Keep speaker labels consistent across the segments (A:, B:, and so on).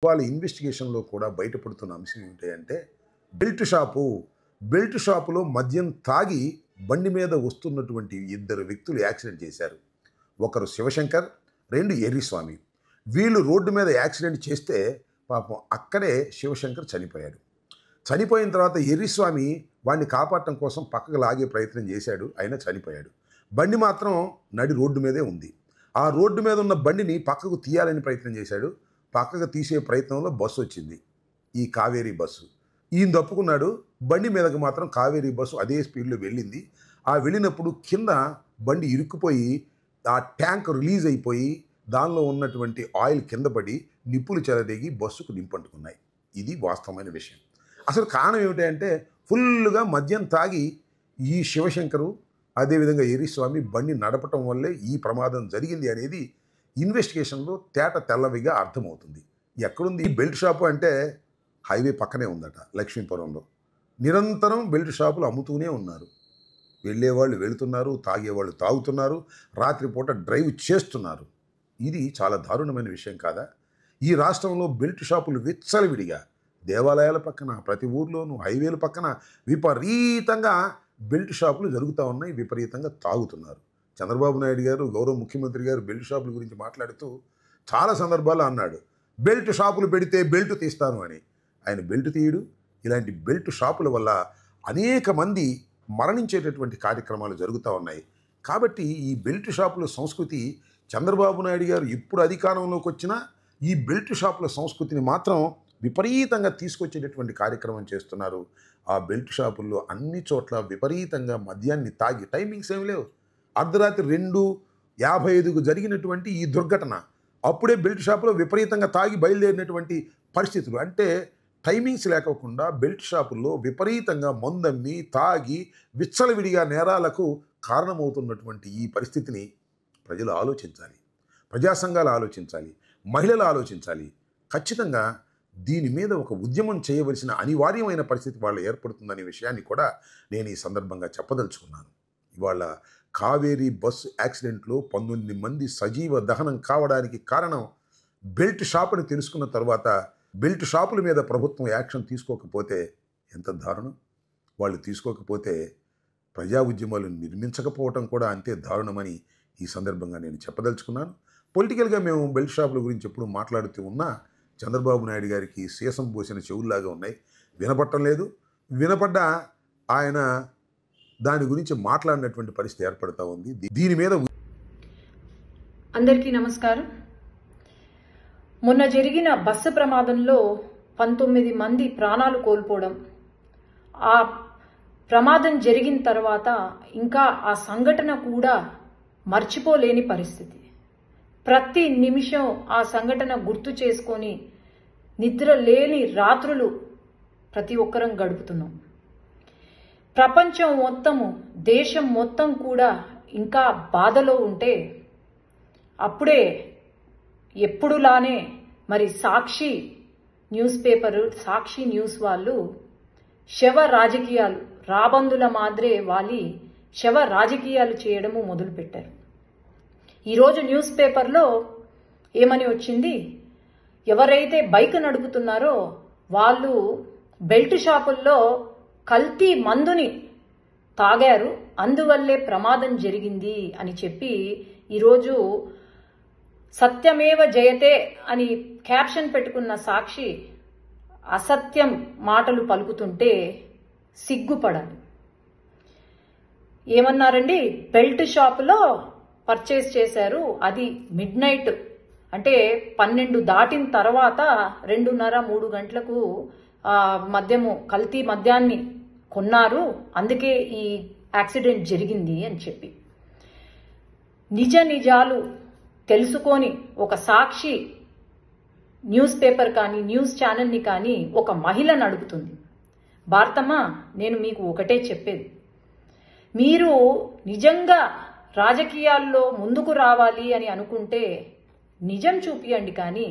A: వాళ్ళ ఇన్వెస్టిగేషన్లో కూడా బయటపడుతున్న అంశం ఏమిటంటే బెల్ట్ షాపులో మద్యం తాగి బండి మీద వస్తున్నటువంటి ఇద్దరు వ్యక్తులు యాక్సిడెంట్ చేశారు. ఒకరు శివశంకర్, రెండు ఎర్రిస్వామి. వీళ్ళు రోడ్డు మీద యాక్సిడెంట్ చేస్తే పాపం అక్కడే శివశంకర్ చనిపోయాడు. చనిపోయిన తర్వాత ఎర్రిస్వామి వాడిని కాపాడటం కోసం పక్కకు లాగే ప్రయత్నం చేశాడు, అయినా చనిపోయాడు. బండి మాత్రం నడి రోడ్డు మీదే ఉంది. ఆ రోడ్డు మీద ఉన్న బండిని పక్కకు తీయాలని ప్రయత్నం చేశాడు. పక్కకు తీసే ప్రయత్నంలో బస్సు వచ్చింది, ఈ కావేరీ బస్సు. ఈయన తప్పుకున్నాడు. బండి మీదకి మాత్రం కావేరీ బస్సు అదే స్పీడ్లో వెళ్ళింది. ఆ వెళ్ళినప్పుడు కింద బండి ఇరుక్కుపోయి ఆ ట్యాంక్ రిలీజ్ అయిపోయి దానిలో ఉన్నటువంటి ఆయిల్ కింద పడి నిప్పులు చెలరేగి బస్సుకు నింపంటుకున్నాయి. ఇది వాస్తవమైన విషయం. అసలు కారణం ఏమిటంటే ఫుల్గా మద్యం తాగి ఈ శివశంకరు అదేవిధంగా ఎర్రిస్వామి బండి నడపటం వల్లే ఈ ప్రమాదం జరిగింది అనేది ఇన్వెస్టిగేషన్లో తేట తెల్లవిగా అర్థమవుతుంది. ఎక్కడుంది ఈ బెల్ట్ షాపు అంటే హైవే పక్కనే ఉందట, లక్ష్మీపురంలో. నిరంతరం బెల్ట్ షాపులు అమ్ముతూనే ఉన్నారు. వెళ్ళేవాళ్ళు వెళుతున్నారు, తాగేవాళ్ళు తాగుతున్నారు, రాత్రిపూట డ్రైవ్ చేస్తున్నారు. ఇది చాలా దారుణమైన విషయం కాదా? ఈ రాష్ట్రంలో బెల్ట్ షాపులు విచ్చలవిడిగా దేవాలయాల పక్కన, ప్రతి ఊర్లోనూ హైవేల పక్కన విపరీతంగా బెల్ట్ షాపులు జరుగుతూ ఉన్నాయి. విపరీతంగా తాగుతున్నారు. చంద్రబాబు నాయుడు గారు, గౌరవ ముఖ్యమంత్రి గారు బెల్ట్ షాపుల గురించి మాట్లాడుతూ చాలా సందర్భాల్లో అన్నాడు, బెల్ట్ షాపులు పెడితే బెల్ట్ తీస్తాను అని. ఆయన బెల్ట్ తీయడు. ఇలాంటి బెల్ట్ షాపుల వల్ల అనేక మంది మరణించేటటువంటి కార్యక్రమాలు జరుగుతూ ఉన్నాయి. కాబట్టి ఈ బెల్ట్ షాపుల సంస్కృతి చంద్రబాబు నాయుడు గారు ఎప్పుడు అధికారంలోకి వచ్చినా ఈ బెల్ట్ షాపుల సంస్కృతిని మాత్రం విపరీతంగా తీసుకొచ్చేటటువంటి కార్యక్రమం చేస్తున్నారు. ఆ బెల్ట్ షాపుల్లో అన్ని చోట్ల విపరీతంగా మద్యాన్ని తాగి, టైమింగ్స్ ఏమి లేవు, అర్ధరాత్రి 2:55కు జరిగినటువంటి ఈ దుర్ఘటన అప్పుడే బెల్ట్ షాపులో విపరీతంగా తాగి బయలుదేరినటువంటి పరిస్థితులు. అంటే టైమింగ్స్ లేకోకుండా బెల్ట్ షాపుల్లో విపరీతంగా మందమ్మి తాగి విచ్చలవిడిగా నేరాలకు కారణమవుతున్నటువంటి ఈ పరిస్థితిని ప్రజలు ఆలోచించాలి, ప్రజా సంఘాలు ఆలోచించాలి, మహిళలు ఆలోచించాలి. ఖచ్చితంగా దీని మీద ఒక ఉద్యమం చేయవలసిన అనివార్యమైన పరిస్థితి వాళ్ళు ఏర్పడుతుందనే విషయాన్ని కూడా నేను ఈ సందర్భంగా చెప్పదలుచుకున్నాను. ఇవాళ కావేరీ బస్సు యాక్సిడెంట్లో 19 మంది సజీవ దహనం కావడానికి కారణం బెల్ట్ షాప్ అని తెలుసుకున్న తర్వాత బెల్ట్ షాపుల మీద ప్రభుత్వం యాక్షన్ తీసుకోకపోతే ఎంత దారుణం. వాళ్ళు తీసుకోకపోతే ప్రజా ఉద్యమాలు నిర్మించకపోవటం కూడా అంతే దారుణమని ఈ సందర్భంగా నేను చెప్పదలుచుకున్నాను. పొలిటికల్గా మేము బెల్ట్ షాపుల గురించి ఎప్పుడు మాట్లాడుతూ ఉన్నా చంద్రబాబు నాయుడు గారికి సీసం పోసిన చెవుల్లాగా ఉన్నాయి, వినపడటం లేదు. వినపడ్డా ఆయన దాని గురించి మాట్లాడినటువంటి పరిస్థితి ఏర్పడుతూ ఉంది. దీని మీద
B: అందరికీ నమస్కారం. మొన్న జరిగిన బస్సు ప్రమాదంలో 19 మంది ప్రాణాలు కోల్పోవడం, ఆ ప్రమాదం జరిగిన తర్వాత ఇంకా ఆ సంఘటన కూడా మర్చిపోలేని పరిస్థితి. ప్రతి నిమిషం ఆ సంఘటన గుర్తు చేసుకొని నిద్ర లేని రాత్రులు ప్రతి ఒక్కరం గడుపుతున్నాం. ప్రపంచం మొత్తము, దేశం మొత్తం కూడా ఇంకా బాధలో ఉంటే అప్పుడే ఎప్పుడులానే మరి సాక్షి న్యూస్ పేపర్, సాక్షి న్యూస్ వాళ్ళు శవ రాజకీయాలు, రాబందుల మాదిరే వాలి శవ రాజకీయాలు చేయడము మొదలుపెట్టారు. ఈరోజు న్యూస్ పేపర్లో ఏమని వచ్చింది, ఎవరైతే బైక్ నడుపుతున్నారో వాళ్ళు బెల్ట్ షాపుల్లో కల్తీ మందుని తాగారు, అందువల్లే ప్రమాదం జరిగింది అని చెప్పి ఈరోజు సత్యమేవ జయతే అని క్యాప్షన్ పెట్టుకున్న సాక్షి అసత్యం మాటలు పలుకుతుంటే సిగ్గుపడాలి. ఏమన్నారండి, బెల్ట్ షాపులో పర్చేస్ చేశారు, అది మిడ్ నైట్ అంటే 12 దాటిన తర్వాత 2:30-3 గంటలకు మద్యము, కల్తీ మద్యాన్ని కొన్నారు, అందుకే ఈ యాక్సిడెంట్ జరిగింది అని చెప్పి. నిజాలు తెలుసుకొని ఒక సాక్షి న్యూస్ పేపర్ కానీ న్యూస్ ఛానల్ని కానీ ఒక మహిళను అడుగుతుంది, భారతమ్మ నేను మీకు ఒకటే చెప్పేది, మీరు నిజంగా రాజకీయాల్లో ముందుకు రావాలి అని అనుకుంటే నిజం చూపియండి, కానీ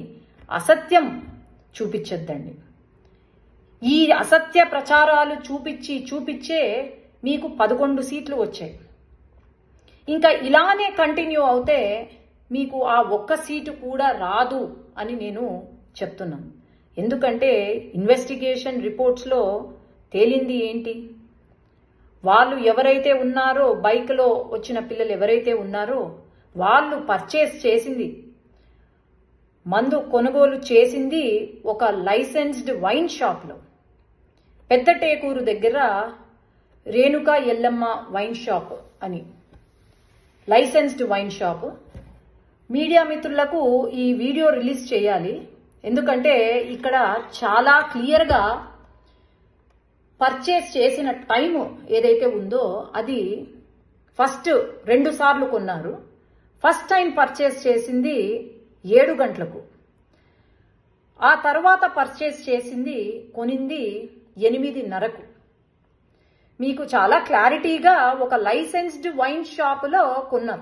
B: అసత్యం చూపించొద్దండి. ఈ అసత్య ప్రచారాలు చూపించే మీకు 11 సీట్లు వచ్చాయి. ఇంకా ఇలానే కంటిన్యూ అవుతే మీకు ఆ ఒక్క సీటు కూడా రాదు అని నేను చెప్తున్నాను. ఎందుకంటే ఇన్వెస్టిగేషన్ రిపోర్ట్స్లో తేలింది ఏంటి, వాళ్ళు ఎవరైతే ఉన్నారో, బైక్లో వచ్చిన పిల్లలు ఎవరైతే ఉన్నారో వాళ్ళు పర్చేస్ చేసింది, మందు కొనుగోలు చేసింది ఒక లైసెన్స్డ్ వైన్ షాప్లో, పెద్ద టేకూరు దగ్గర రేణుకా ఎల్లమ్మ వైన్ షాప్ అని లైసెన్స్డ్ వైన్ షాప్. మీడియా మిత్రులకు ఈ వీడియో రిలీజ్ చేయాలి, ఎందుకంటే ఇక్కడ చాలా క్లియర్గా పర్చేస్ చేసిన టైం ఏదైతే ఉందో అది ఫస్ట్ 2 సార్లు కొన్నారు. ఫస్ట్ టైం పర్చేస్ చేసింది 7 గంటలకు, ఆ తర్వాత పర్చేస్ చేసింది కొనింది 8:30కు. మీకు చాలా క్లారిటీగా ఒక లైసెన్స్డ్ వైన్ షాపులో కొన్నాం.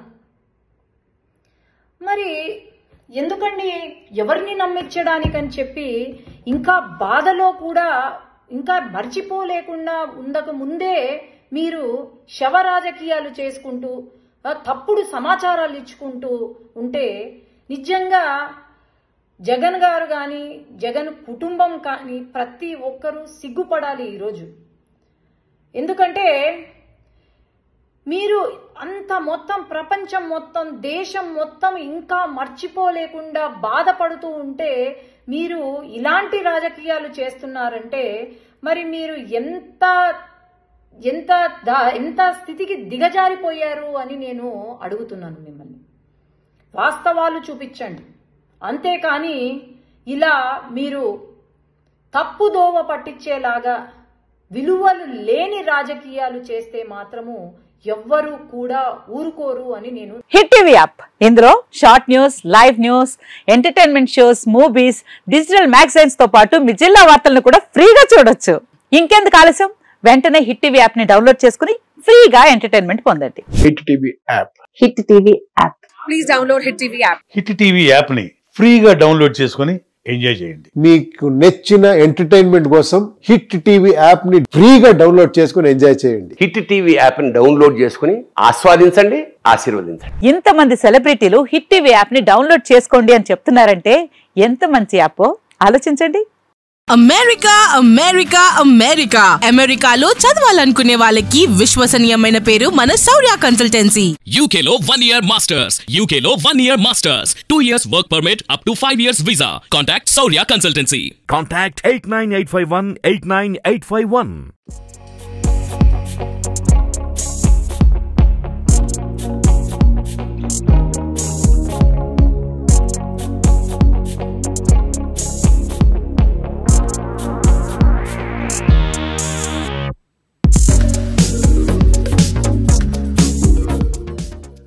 B: మరి ఎందుకండి ఎవరిని నమ్మించడానికని చెప్పి ఇంకా బాధలో కూడా ఇంకా మర్చిపోలేకుండా ఉండక ముందే మీరు శవ రాజకీయాలు చేసుకుంటూ తప్పుడు సమాచారాలు ఇచ్చుకుంటూ ఉంటే నిజంగా జగన్ గారు కానీ జగన్ కుటుంబం కానీ ప్రతి ఒక్కరూ సిగ్గుపడాలి ఈరోజు. ఎందుకంటే మీరు అంత మొత్తం ప్రపంచం మొత్తం దేశం మొత్తం ఇంకా మర్చిపోలేకుండా బాధపడుతూ ఉంటే మీరు ఇలాంటి రాజకీయాలు చేస్తున్నారంటే మరి మీరు ఎంత ఎంత ఎంత స్థితికి దిగజారిపోయారు అని నేను అడుగుతున్నాను మిమ్మల్ని. వాస్తవాలు చూపించండి, అంతేకాని ఇలా మీరు తప్పుదోవ పట్టించేలాగా విలువలు లేని రాజకీయాలు చేస్తే మాత్రము ఎవ్వరూ కూడా ఊరుకోరు అని నేను.
C: హిట్ టీవీ యాప్, ఇందులో short news, live news, entertainment shows, movies, digital magazines తో పాటు మీ జిల్లా వార్తలను కూడా ఫ్రీగా చూడొచ్చు. ఇంకెందుకు ఆలస్యం, వెంటనే హిట్ టీవీ యాప్ ని డౌన్లోడ్ చేసుకుని ఫ్రీగా ఎంటర్టైన్మెంట్ పొందండి.
D: Hit TV app,
C: hit TV app,
B: please download hit TV app.
E: Hit TV app ని ఫ్రీగా డౌన్లోడ్ చేసుకుని ఎంజాయ్ చేయండి.
D: మీకు నచ్చిన ఎంటర్టైన్మెంట్ కోసం హిట్ టీవీ యాప్ ని ఫ్రీగా డౌన్లోడ్ చేసుకుని ఎంజాయ్ చేయండి.
F: హిట్ టీవీ యాప్ ని డౌన్లోడ్ చేసుకుని ఆస్వాదించండి, ఆశీర్వదించండి.
C: ఇంతమంది సెలబ్రిటీలు హిట్ టీవీ యాప్ ని డౌన్లోడ్ చేసుకోండి అని చెప్తున్నారంటే ఎంత మంచి యాప్ ఆలోచించండి.
G: అమెరికా అమెరికా అమెరికా అమెరికాలో చదవాలనుకునే వాళ్ళకి విశ్వసనీయమైన పేరు మన శౌర్య కన్సల్టెన్సీ.
H: UK లో 1 year masters, UK లో 1 year masters, 2 years work permit up to 5 years visa. Contact Saurya Consultancy.
I: Contact 89851 89851.